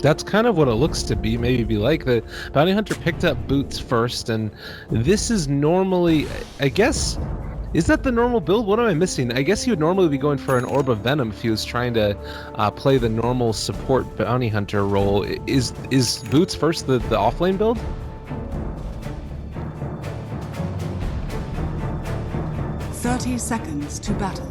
That's kind of what it looks to be, maybe be like. The bounty hunter picked up boots first, and this is normally, I guess, is that the normal build? What am I missing? I guess he would normally be going for an Orb of Venom if he was trying to play the normal support bounty hunter role. Is boots first the offlane build? "30 seconds to battle."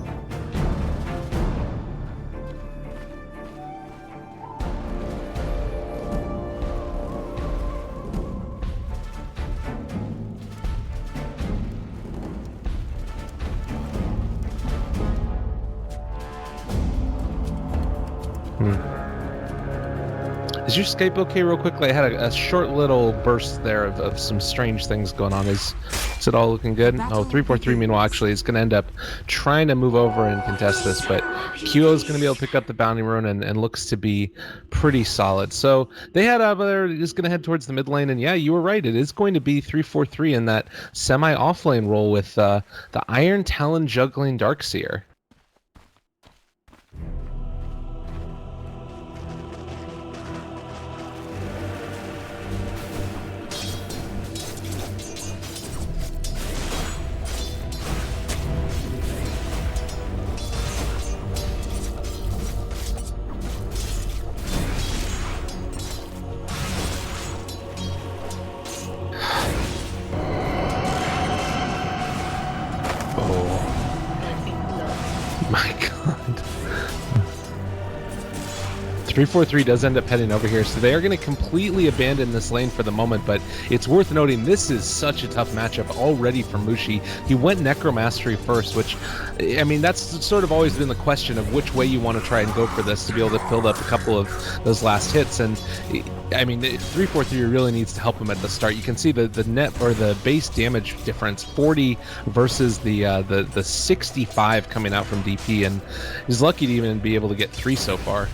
Is your Skype okay real quickly? I had a short little burst there of some strange things going on. Is it all looking good? Oh, 343 meanwhile actually is going to end up trying to move over and contest this, but QO is going to be able to pick up the bounty rune and looks to be pretty solid. So they had there is going to head towards the mid lane, and yeah, you were right. It is going to be 343 in that semi-offlane role with the Iron Talon juggling Darkseer. My God. 343 does end up heading over here, so they are going to completely abandon this lane for the moment, but it's worth noting this is such a tough matchup already for Mushi. He went Necromastery first, which, I mean, that's sort of always been the question of which way you want to try and go for this to be able to build up a couple of those last hits, and I mean, 343 really needs to help him at the start. You can see the net or the base damage difference, 40 versus the 65 coming out from DP, and he's lucky to even be able to get 3 so far.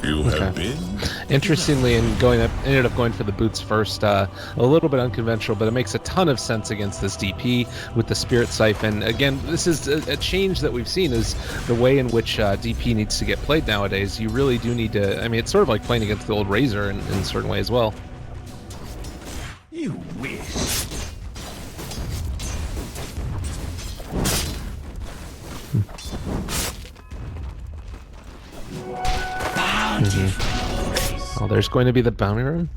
You have been. Interestingly, ended up going for the boots first. A little bit unconventional, but it makes a ton of sense against this DP with the Spirit Siphon. Again, this is a change that we've seen, is the way in which DP needs to get played nowadays. You really do need to, I mean, it's sort of like playing against the old Razor in a certain way as well. You wish. Oh, there's going to be the bounty rune.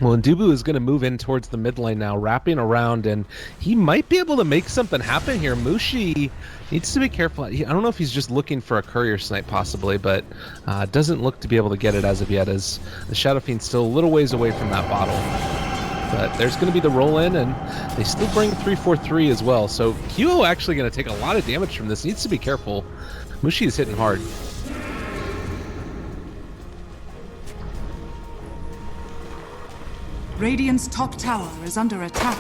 Well, Ndubu is going to move in towards the mid lane now, wrapping around, and he might be able to make something happen here. Mushi needs to be careful. I don't know if he's just looking for a courier snipe possibly, but doesn't look to be able to get it as of yet, as the Shadow Fiend's still a little ways away from that bottle. But there's going to be the roll in, and they still bring 343 as well. So QO actually going to take a lot of damage from this. Needs to be careful. Mushi is hitting hard. Radiant's top tower is under attack.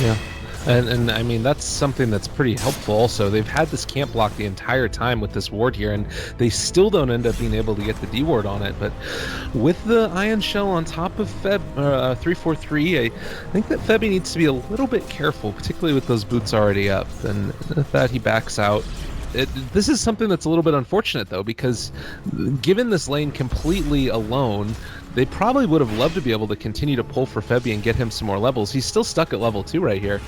Yeah, and I mean, that's something that's pretty helpful also. They've had this camp block the entire time with this ward here, and they still don't end up being able to get the D ward on it. But with the Ion Shell on top of 343, I think that Febby needs to be a little bit careful, particularly with those boots already up. And with that, he backs out. This is something that's a little bit unfortunate, though, because given this lane completely alone, they probably would have loved to be able to continue to pull for Febby and get him some more levels. He's still stuck at level 2 right here.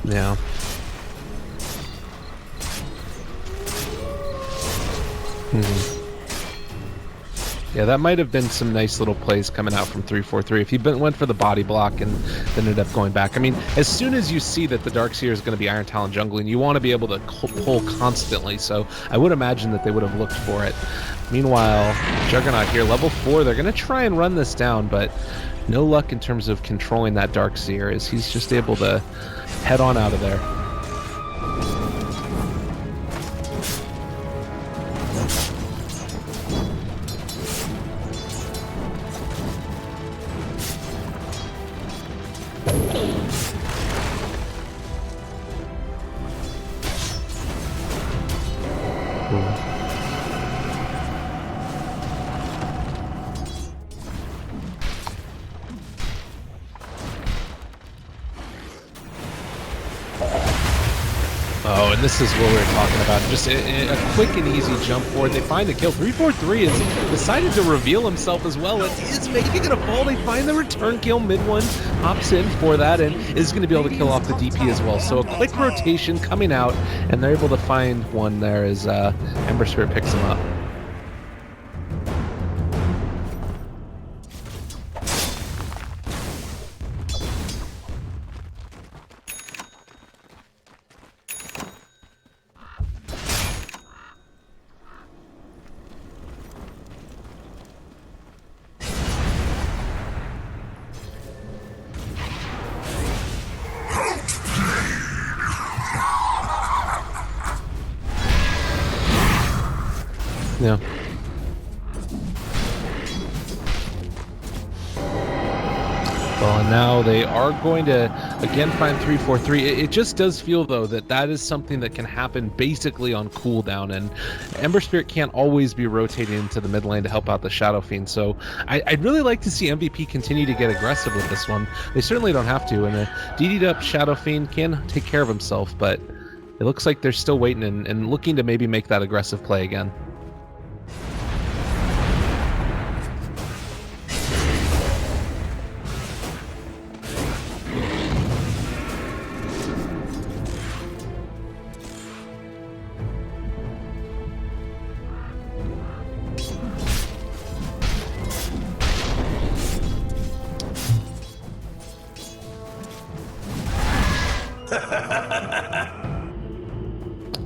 Yeah. Yeah, that might have been some nice little plays coming out from 343 if he went for the body block and then ended up going back. I mean, as soon as you see that the Darkseer is going to be Iron Talon jungling, you want to be able to pull constantly, so I would imagine that they would have looked for it. Meanwhile, Juggernaut here, level 4, they're going to try and run this down, but no luck in terms of controlling that Darkseer, as he's just able to head on out of there. Oh, and this is what we were talking about. Just a quick and easy jump forward. They find the kill. 343 has decided to reveal himself as well. It is maybe going to fall. They find the return kill. Mid one hops in for that and is going to be able to kill off the DP as well. So a quick rotation coming out, and they're able to find one there as Ember Spirit picks him up. Yeah. Well, and now they are going to again find 343. It just does feel, though, that is something that can happen basically on cooldown, and Ember Spirit can't always be rotating into the mid lane to help out the Shadow Fiend. So I'd really like to see MVP continue to get aggressive with this one. They certainly don't have to, and a DD'd up Shadow Fiend can take care of himself, but it looks like they're still waiting and looking to maybe make that aggressive play again.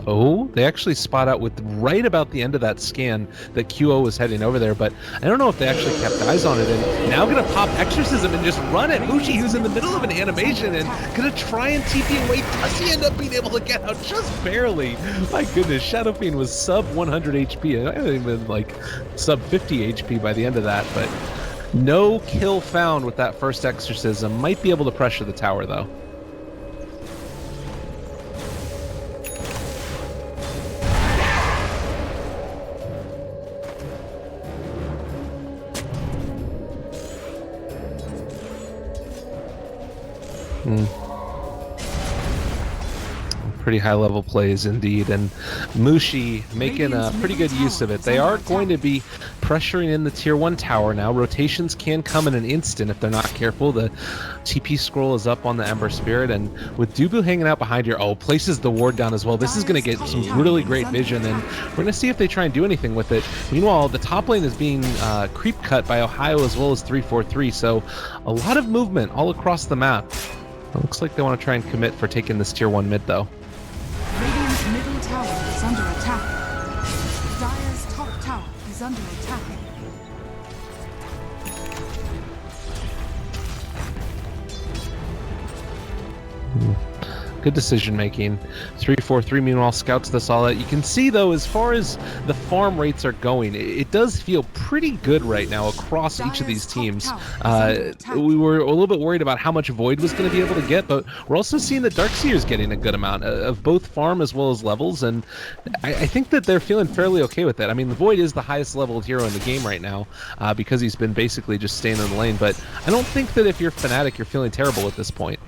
Oh, they actually spot out with right about the end of that scan that QO was heading over there, but I don't know if they actually kept eyes on it. And now gonna pop Exorcism and just run at Mushi, who's in the middle of an animation, and gonna try and TP and wait. Does he end up being able to get out just barely? My goodness, Shadow Fiend was sub 100 HP. I think even like sub 50 HP by the end of that, but no kill found with that first Exorcism. Might be able to pressure the tower though. Pretty high level plays indeed, and Mushi making a pretty good use of it. They are going to be pressuring in the tier 1 tower now. Rotations can come in an instant if they're not careful. The TP scroll is up on the Ember Spirit, and with Dubu hanging out behind here, oh, places the ward down as well. This is going to get some really great vision, and we're going to see if they try and do anything with it. Meanwhile, the top lane is being creep cut by Ohio as well as 343, so a lot of movement all across the map. It looks like they want to try and commit for taking this tier 1 mid though. Radiant's middle tower is under attack. Dire's top tower is under attack. Good decision making. 3-4-3 meanwhile scouts this all out. You can see though, as far as the farm rates are going, it does feel pretty good right now across each of these teams. We were a little bit worried about how much Void was going to be able to get, but we're also seeing that Darkseer's getting a good amount of both farm as well as levels, and I think that they're feeling fairly okay with that. I mean, the Void is the highest leveled hero in the game right now because he's been basically just staying in the lane, but I don't think that if you're Fnatic, you're feeling terrible at this point.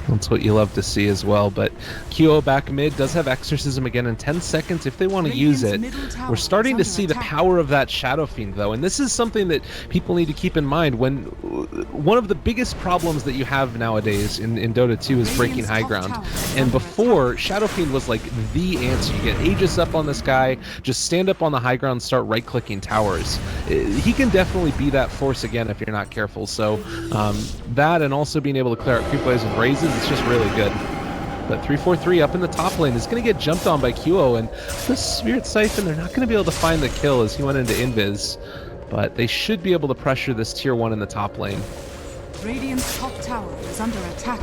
That's what you love to see as well, but QO back mid does have Exorcism again in 10 seconds if they want to use it. We're starting to see the power of that Shadow Fiend though, and this is something that people need to keep in mind. When one of the biggest problems that you have nowadays in Dota 2 is breaking high ground, and before, Shadow Fiend was like the answer. You get Aegis up on this guy, just stand up on the high ground, start right-clicking towers. He can definitely be that force again if you're not careful, so that and also being able to clear out creep waves with raises, it's just really good. But 3-4-3 up in the top lane is going to get jumped on by QO, and the Spirit Siphon, they're not going to be able to find the kill as he went into invis, but they should be able to pressure this tier 1 in the top lane. Radiant's top tower is under attack.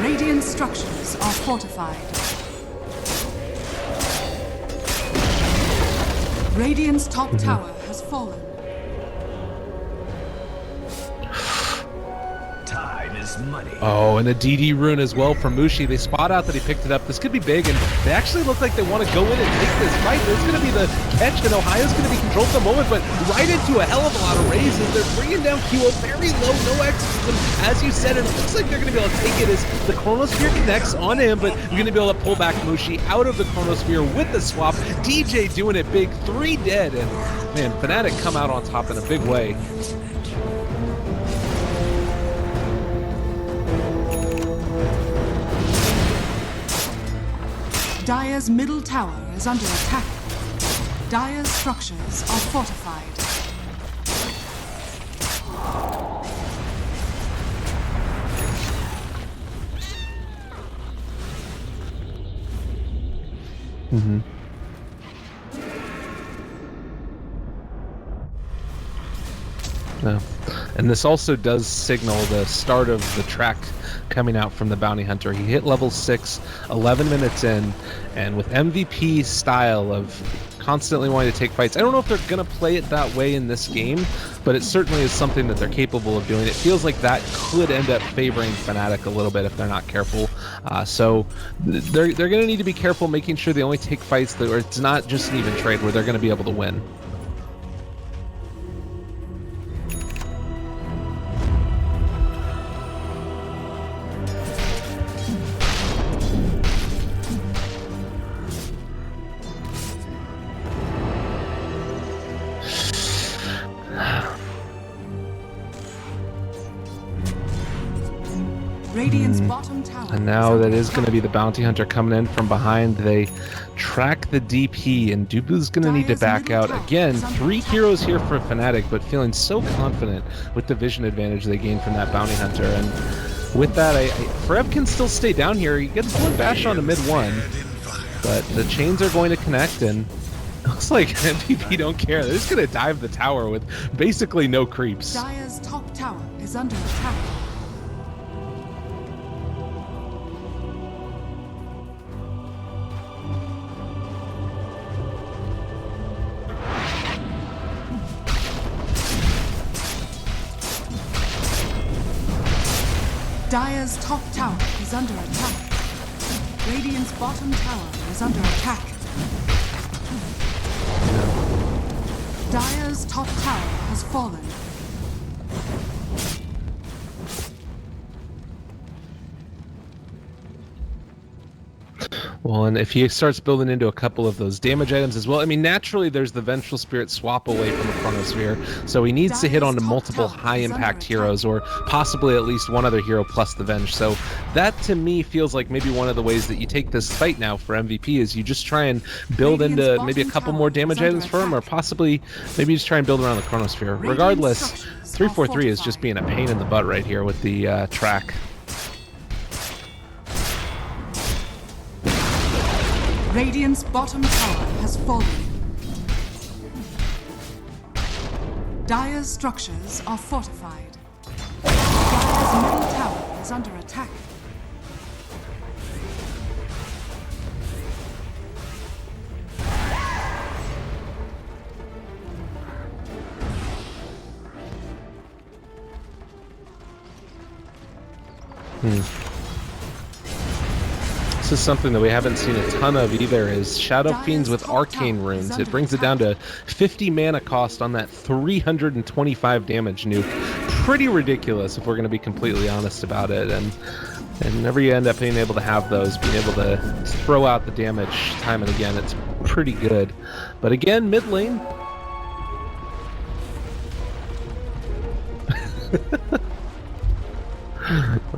Radiant structures are fortified. Radiant's top tower has fallen. Time is money. Oh, and a DD rune as well from Mushi. They spot out that he picked it up. This could be big, and they actually look like they want to go in and take this fight. There's going to be the catch, and Ohio's going to be controlled for the moment, but right into a hell of a lot of raises. They're bringing down QO very low, no exorcism, as you said, and it looks like they're going to be able to take it as the Chronosphere connects on him, but you're going to be able to pull back Mushi out of the Chronosphere with the swap. DJ doing it big, 3 dead, and man, Fnatic come out on top in a big way. Dire's middle tower is under attack. Dire's structures are fortified. Yeah. And this also does signal the start of the track coming out from the Bounty Hunter. He hit level 6, 11 minutes in, and with MVP style of constantly wanting to take fights. I don't know if they're going to play it that way in this game, but it certainly is something that they're capable of doing. It feels like that could end up favoring Fnatic a little bit if they're not careful. So they're going to need to be careful, making sure they only take fights that, or it's not just an even trade where they're going to be able to win. Radiant's bottom tower. And now that is going to be the Bounty Hunter coming in from behind. They track the DP, and Dubu's going to need to back out. Again, 3 heroes here for Fnatic, but feeling so confident with the vision advantage they gained from that Bounty Hunter. And with that, Forev can still stay down here. He gets one bash on the mid 1, but the chains are going to connect, and it looks like MVP don't care. They're just going to dive the tower with basically no creeps. Dire's top tower is under attack. Dire's top tower is under attack. Radiant's bottom tower is under attack. Dire's top tower has fallen. Well, and if he starts building into a couple of those damage items as well, I mean, naturally there's the Vengeful Spirit swap away from the Chronosphere, so he needs to hit onto multiple high-impact heroes, or possibly at least one other hero plus the Venge. So that, to me, feels like maybe one of the ways that you take this fight now for MVP is you just try and build into maybe a couple more damage items for him, or possibly maybe just try and build around the Chronosphere. Regardless, 343 is just being a pain in the butt right here with the track. Radiant's bottom tower has fallen. Dire's structures are fortified. Dire's middle tower is under attack. This is something that we haven't seen a ton of either, is Shadow Fiends with Arcane Runes. It brings it down to 50 mana cost on that 325 damage nuke. Pretty ridiculous if we're going to be completely honest about it, and whenever you end up being able to have those, being able to throw out the damage time and again, it's pretty good. But again, mid lane...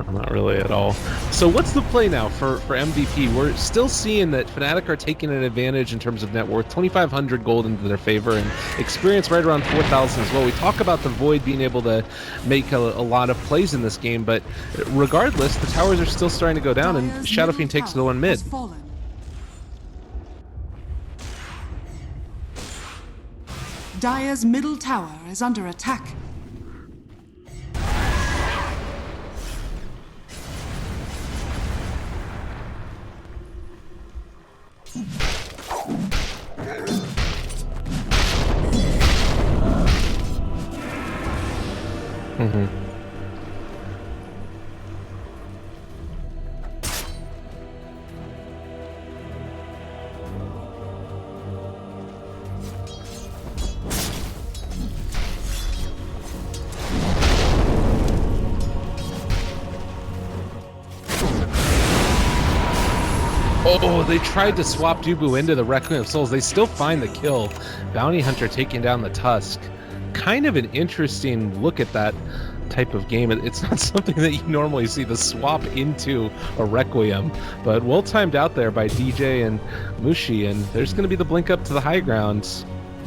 Not really at all. So what's the play now for MVP? We're still seeing that Fnatic are taking an advantage in terms of net worth, 2,500 gold into their favor, and experience right around 4,000 as well. We talk about the Void being able to make a lot of plays in this game, but regardless, the towers are still starting to go down, and Shadow Fiend takes the one mid. Dire's middle tower is under attack. Oh, they tried to swap Dubu into the Requiem of Souls. They still find the kill. Bounty Hunter taking down the Tusk. Kind of an interesting look at that type of game. It's not something that you normally see, the swap into a Requiem, but well timed out there by DJ and Mushi, and there's going to be the blink up to the high ground.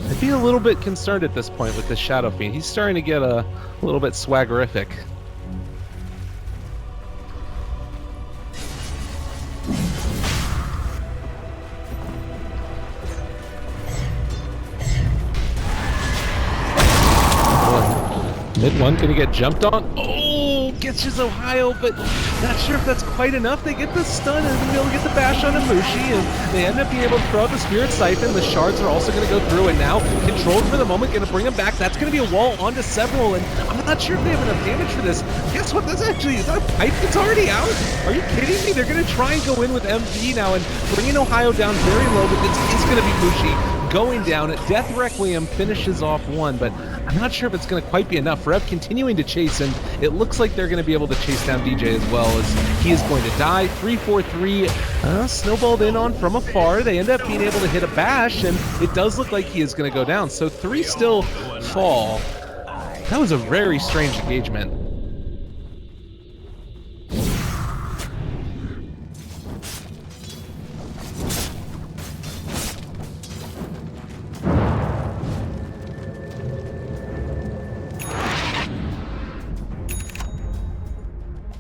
I'd be a little bit concerned at this point with the Shadow Fiend. He's starting to get a little bit swaggerific. Mid one gonna get jumped on. Oh, gets his Ohio, but not sure if that's quite enough. They get the stun and they'll get the bash on Mushi, and they end up being able to throw out the Spirit Siphon. The shards are also gonna go through, and now controlled for the moment, gonna bring him back. That's gonna be a wall onto several, and I'm not sure if they have enough damage for this. Guess what? That's actually, is that a pipe that's already out? Are you kidding me? They're gonna try and go in with MV now and bringing Ohio down very low, but this is gonna be Mushi going down. Death Requiem finishes off one, but I'm not sure if it's going to quite be enough. Rev continuing to chase, and it looks like they're going to be able to chase down DJ as well, as he is going to die. 343 snowballed in on from afar. They end up being able to hit a bash, and it does look like he is going to go down. So 3 still fall. That was a very strange engagement.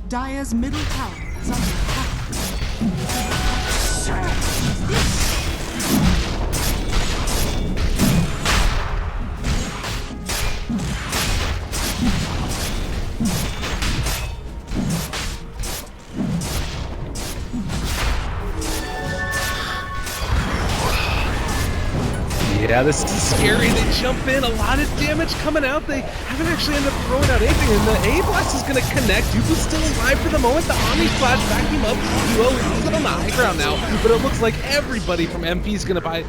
Dire's middle tower is under attack. Yeah, this is scary. They jump in, a lot of damage coming out. They haven't actually ended up throwing out anything, and the A-Blast is going to connect. Dupu's still alive for the moment. The Omni Flash back him up. Duo is on the high ground now, but it looks like everybody from MP is going to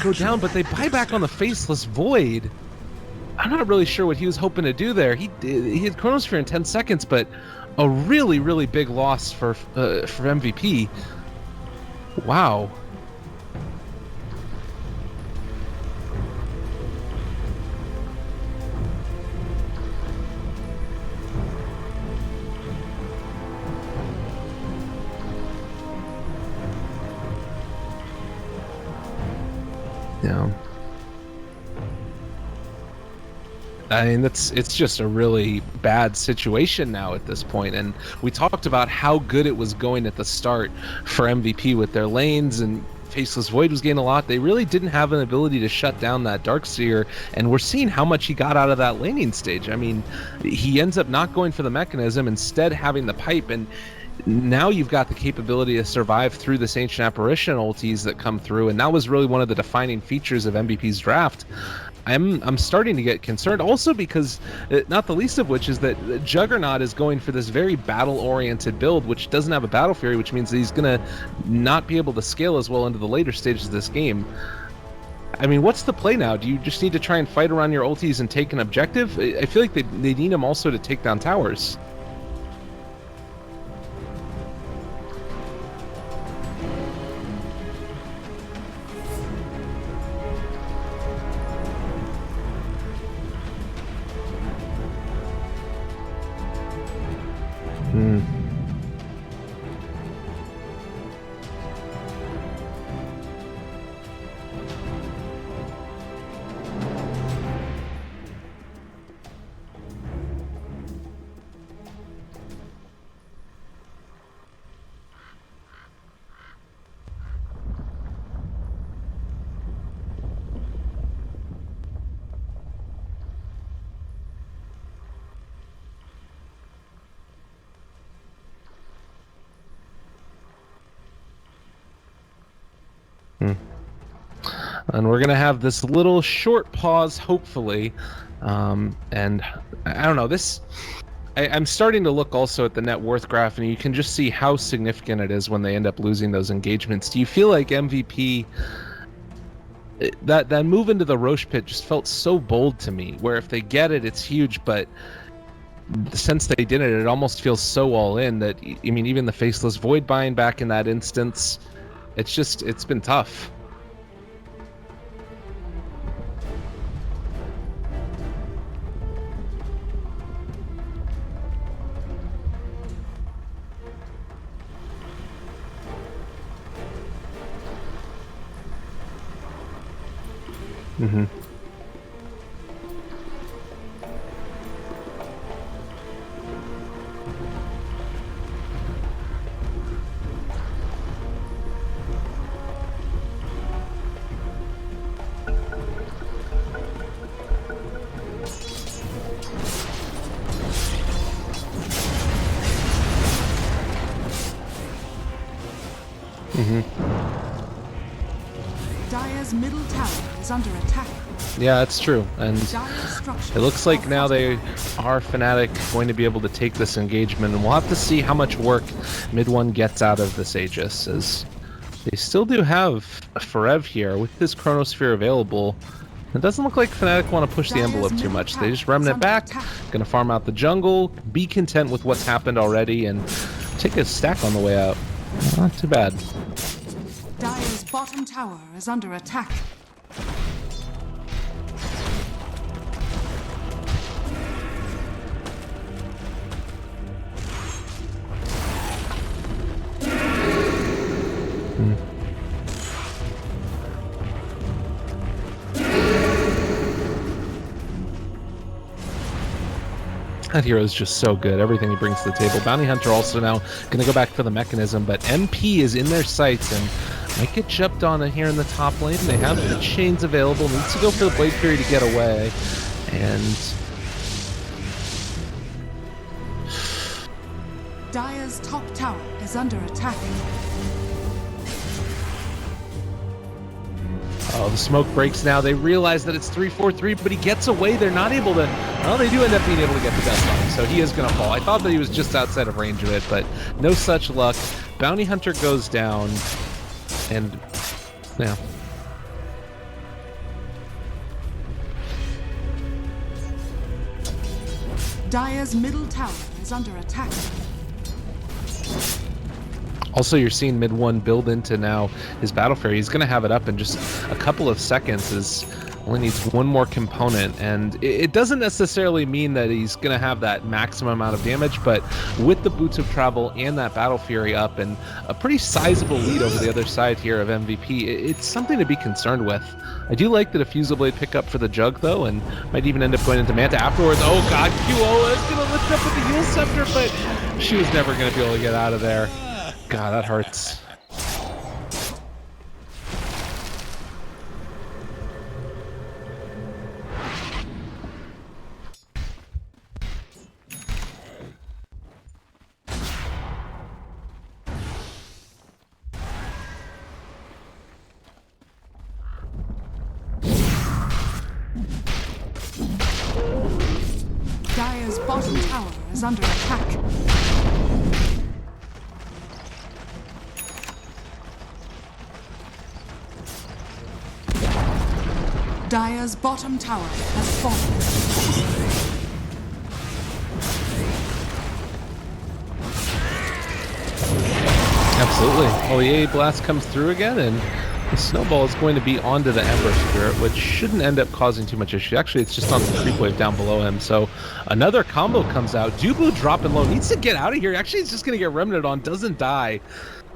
go down, but they buy back on the Faceless Void. I'm not really sure what he was hoping to do there. He had Chronosphere in 10 seconds, but a really, really big loss for MVP. Wow. Yeah. I mean, it's just a really bad situation now at this point. And we talked about how good it was going at the start for MVP with their lanes, and Faceless Void was getting a lot. They really didn't have an ability to shut down that Darkseer, and we're seeing how much he got out of that laning stage. I mean, he ends up not going for the mechanism, instead having the pipe, and now you've got the capability to survive through this Ancient Apparition ultis that come through, and that was really one of the defining features of MVP's draft. I'm starting to get concerned also because, not the least of which is that Juggernaut is going for this very battle-oriented build, which doesn't have a Battle Fury, which means that he's going to not be able to scale as well into the later stages of this game. I mean, what's the play now? Do you just need to try and fight around your ultis and take an objective? I feel like they need him also to take down towers. Hmm. And we're gonna have this little short pause, hopefully, and I don't know. I'm starting to look also at the net worth graph, and you can just see how significant it is when they end up losing those engagements. Do you feel like MVP, that move into the Roche pit just felt so bold to me, where if they get it, it's huge, but since they did it, it almost feels so all in that, I mean, even the Faceless Void buying back in that instance, it's been tough. Mm-hmm. Dire's middle tower is under attack. Yeah, that's true. And it looks like now they are Fnatic going to be able to take this engagement, and we'll have to see how much work mid one gets out of this Aegis, as they still do have Forev here with his Chronosphere available. It doesn't look like Fnatic want to push the envelope too much. They just remnant back, gonna farm out the jungle, be content with what's happened already, and take a stack on the way out. Not too bad. Dire's bottom tower is under attack. That hero is just so good. Everything he brings to the table. Bounty Hunter also now going to go back for the mechanism, but MP is in their sights and might get jumped on here in the top lane. They have the chains available. Needs to go for the Blade Fury to get away. And Dire's top tower is under attack. oh, the smoke breaks now. They realize that it's 3-4-3, but he gets away. They're not able to... Well, they do end up being able to get the best on him, so he is going to fall. I thought that he was just outside of range of it, but no such luck. Bounty Hunter goes down, and... yeah. Dire's middle tower is under attack. Also, you're seeing mid one build into now his Battle Fury. He's going to have it up in just a couple of seconds. Only needs one more component, and it doesn't necessarily mean that he's going to have that maximum amount of damage, but with the Boots of Travel and that Battle Fury up and a pretty sizable lead over the other side here of MVP, it's something to be concerned with. I do like the Diffusal Blade pickup for the Jug, though, and might even end up going into Manta afterwards. Oh god, QO is going to lift up with the Heal Scepter, but she was never going to be able to get out of there. God, that hurts. Dire's bottom tower is under attack. Dire's bottom tower has fallen. Absolutely. Well, the AA Blast comes through again, and the Snowball is going to be onto the Ember Spirit, which shouldn't end up causing too much issue. Actually, it's just on the creep wave down below him. So another combo comes out. Dubu dropping low. Needs to get out of here. Actually, he's just going to get Remnant on. Doesn't die.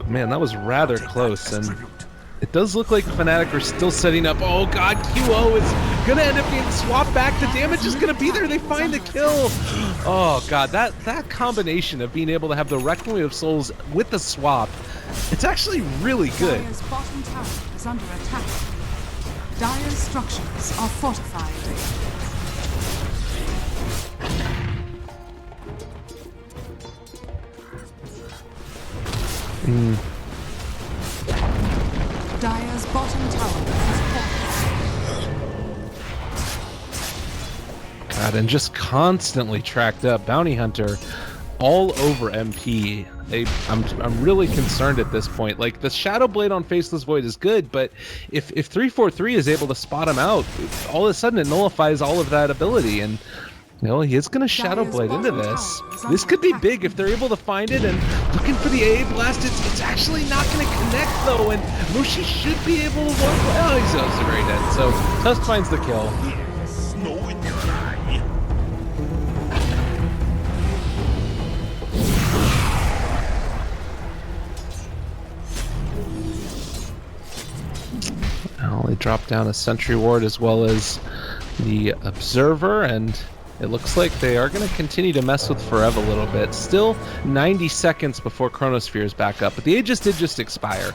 Man, that was rather close. And it does look like Fnatic are still setting up. Oh god, QO is going to end up getting swapped back. The damage is going to be there. They find the kill. Oh god, that combination of being able to have the Requiem of Souls with the swap, it's actually really good. Dire's bottom tower is under attack. Dire's structures are fortified. Dire's bottom tower is fortified. God, and just constantly tracked up. Bounty Hunter all over MP. I'm really concerned at this point. Like, the Shadow Blade on Faceless Void is good, but if 343 is able to spot him out, all of a sudden it nullifies all of that ability, and you know, he is going to Shadow Blade into this. This could be big if they're able to find it, and looking for the AA Blast, it's actually not going to connect, though, and Mushi should be able to work. Oh, he's also very dead, so Tusk finds the kill. Snow in your eye. Well, they drop down a Sentry Ward as well as the Observer, and it looks like they are going to continue to mess with Forever a little bit. Still 90 seconds before Chronosphere is back up, but the Aegis did just expire.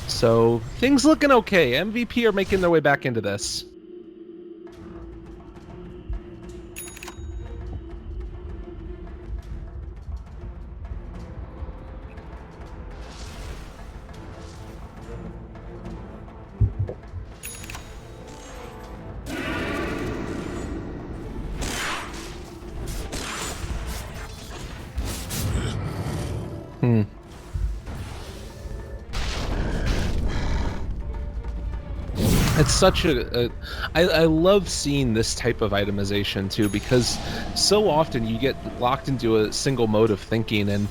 So things looking okay. MVP are making their way back into this. It's such I love seeing this type of itemization too, because so often you get locked into a single mode of thinking, and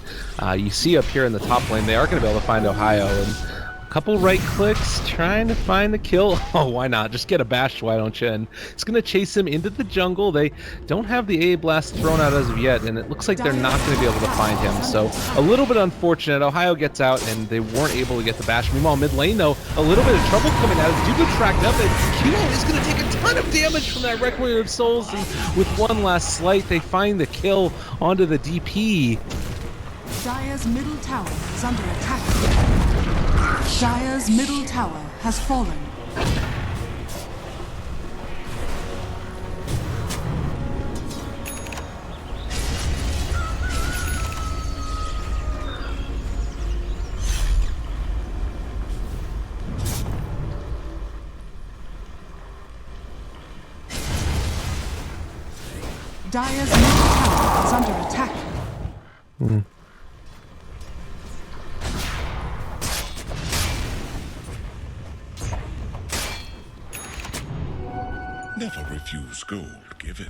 you see up here in the top lane they are going to be able to find Ohio, and a couple right clicks trying to find the kill. Oh, why not? Just get a bash, why don't you? And it's going to chase him into the jungle. They don't have the AA Blast thrown out as of yet, and it looks like they're not going to be able to find him. So a little bit unfortunate. Ohio gets out, and they weren't able to get the bash. Meanwhile, mid lane, though, a little bit of trouble coming out as Dubu tracked up, and QO is going to take a ton of damage from that Requiem of Souls, and with one last slight, they find the kill onto the DP. Dire's middle tower is under attack. Dire's middle tower has fallen. Dire's middle tower is under attack. Never refuse gold given.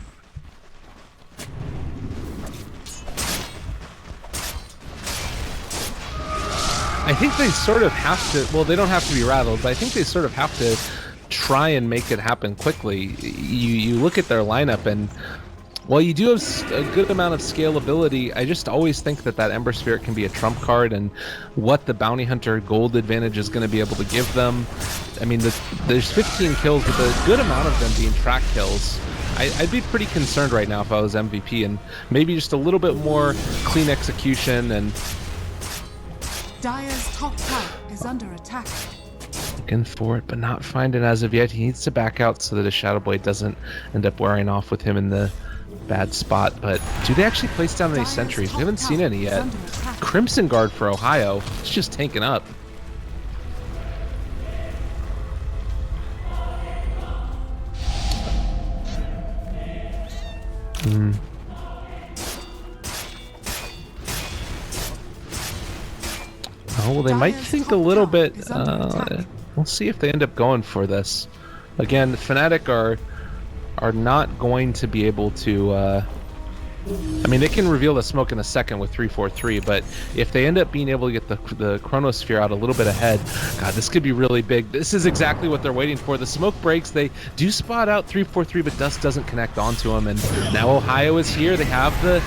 I think they sort of have to, well, they don't have to be rattled, but I think they sort of have to try and make it happen quickly. You look at their lineup, and while you do have a good amount of scalability, I just always think that Ember Spirit can be a trump card, and what the Bounty Hunter gold advantage is going to be able to give them. I mean, there's 15 kills, with a good amount of them being track kills. I'd be pretty concerned right now if I was MVP, and maybe just a little bit more clean execution. And Dire's top tower is under attack. looking for it, but not finding as of yet. He needs to back out so that his Shadow Blade doesn't end up wearing off with him in the bad spot. But do they actually place down any sentries? We haven't seen any yet. Crimson Guard for Ohio. It's just tanking up. Oh, well, they might think a little bit. We'll see if they end up going for this. Again, Fnatic are not going to be able to. I mean, they can reveal the smoke in a second with 343, but if they end up being able to get the Chronosphere out a little bit ahead, God, this could be really big. This is exactly what they're waiting for. The smoke breaks. They do spot out 343, but Dust doesn't connect onto them. And now Ohio is here. They have the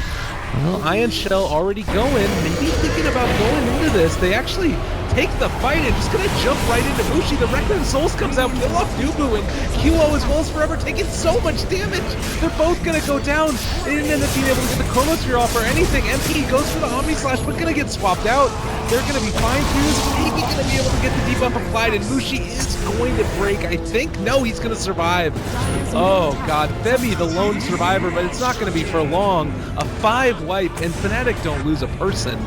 Ion Shell already going. Maybe thinking about going into this. They actually take the fight and just gonna jump right into Mushi. The Requiem Souls comes out, kill off Dubu, and QO as well as Forever taking so much damage. They're both gonna go down. They didn't end up being able to get the Chronosphere off or anything. MP goes for the Omni Slash, but gonna get swapped out. They're gonna be fine fused, maybe gonna be able to get the debuff applied, and Mushi is going to break, I think. No, he's gonna survive. Oh God, Femi, the lone survivor, but it's not gonna be for long. A 5 wipe, and Fnatic don't lose a person.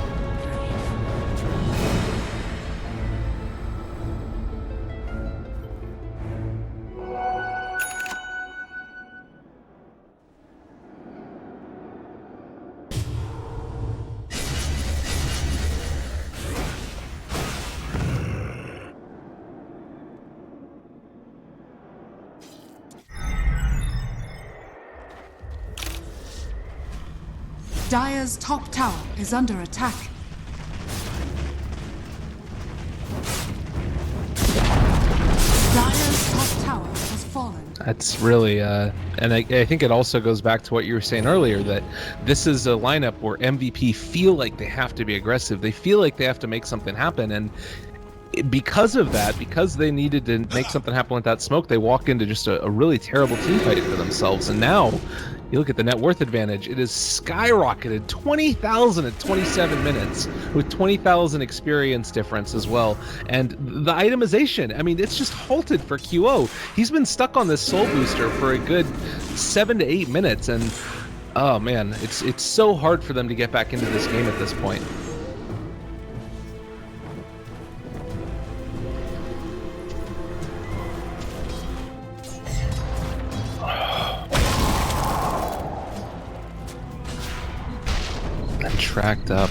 Dire's top tower is under attack. Dire's top tower has fallen. That's really, and I think it also goes back to what you were saying earlier, that this is a lineup where MVP feel like they have to be aggressive. They feel like they have to make something happen, and because of that, because they needed to make something happen with that smoke, they walk into just a really terrible team fight for themselves. And now, you look at the net worth advantage, it is skyrocketed 20,000 at 27 minutes with 20,000 experience difference as well. And the itemization, I mean, it's just halted for QO. He's been stuck on this soul booster for a good 7 to 8 minutes. And oh man, it's so hard for them to get back into this game at this point. Tracked up.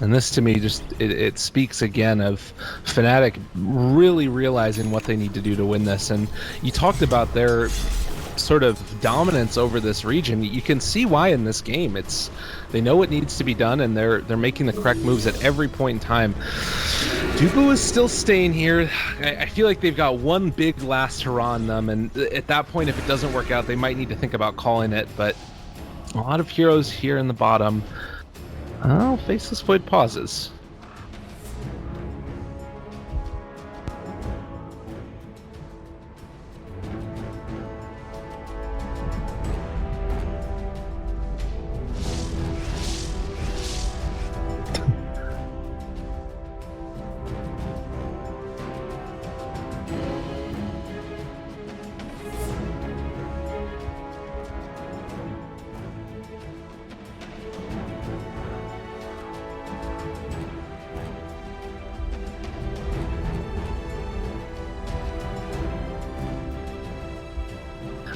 And this to me just it speaks again of Fnatic really realizing what they need to do to win this. And you talked about their sort of dominance over this region. You can see why in this game. They know what needs to be done, and they're making the correct moves at every point in time. Dubu is still staying here. I feel like they've got one big last hurrah on them, and at that point, if it doesn't work out, they might need to think about calling it. But a lot of heroes here in the bottom. Oh, Faceless Void pauses.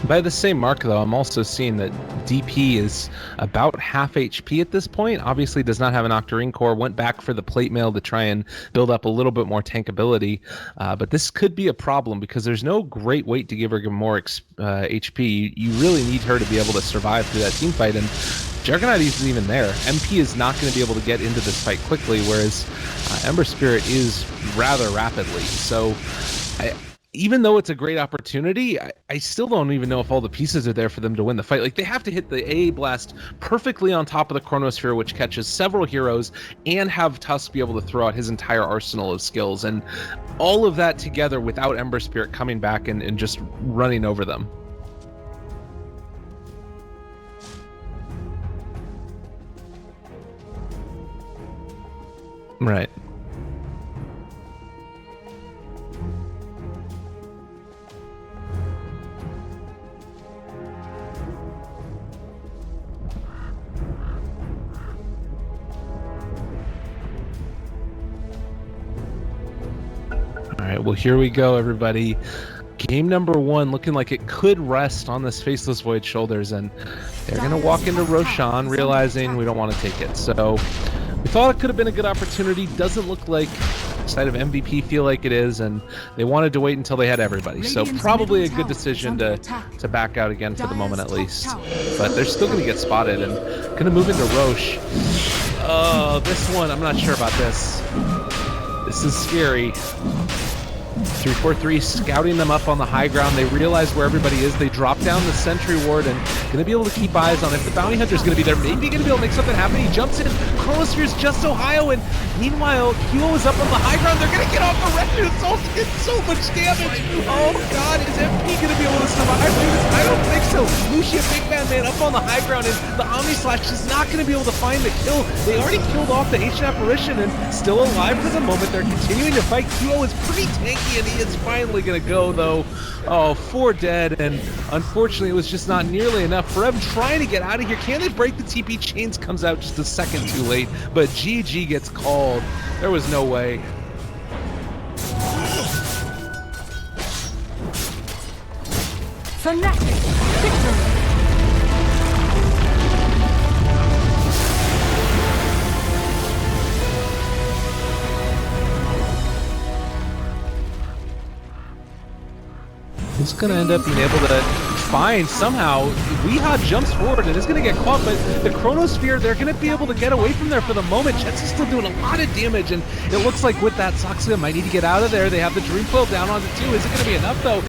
By the same mark, though, I'm also seeing that DP is about half HP at this point. Obviously does not have an Octarine core, went back for the plate mail to try and build up a little bit more tankability. But this could be a problem because there's no great weight to give her more HP. You really need her to be able to survive through that team fight, and Juggernaut isn't even there. MP is not going to be able to get into this fight quickly, whereas Ember Spirit is rather rapidly. So even though it's a great opportunity, I still don't even know if all the pieces are there for them to win the fight. Like, they have to hit the A blast perfectly on top of the Chronosphere, which catches several heroes, and have Tusk be able to throw out his entire arsenal of skills. And all of that together without Ember Spirit coming back and just running over them. Right. All right, well, here we go, everybody. Game number 1 looking like it could rest on this Faceless Void's shoulders, and they're going to walk into Roshan realizing we don't want to take it. So we thought it could have been a good opportunity. Doesn't look like the side of MVP feel like it is, and they wanted to wait until they had everybody. So probably a good decision to back out again for the moment at least. But they're still going to get spotted and going to move into Rosh. Oh, this one, I'm not sure about this. This is scary. 343 scouting them up on the high ground. They realize where everybody is. They drop down the sentry ward and going to be able to keep eyes on it. The bounty hunter is going to be there. Maybe going to be able to make something happen. He jumps in. Chronosphere's just Ohio, and meanwhile, Kilo is up on the high ground. They're going to get off the record. It's also getting so much damage. Oh God, is MP going to be able to survive this? I don't think so. Lucia, big man up on the high ground, and the Omni Slash is not going to be able to find the kill. They already killed off the Ancient Apparition and still alive for the moment. They're continuing to fight. Kilo is pretty tanky, and he is finally going to go, though. Oh, 4 dead, and unfortunately it was just not nearly enough for him trying to get out of here. Can they break the TP? Chains comes out just a second too late, but GG gets called. There was no way. Fnatic victory. He's going to end up being able to find somehow. Weehaw jumps forward and is going to get caught, but the Chronosphere, they're going to be able to get away from there for the moment. Jets is still doing a lot of damage, and it looks like with that, Soxia might need to get out of there. They have the Dream Coil down on it too. Is it going to be enough, though?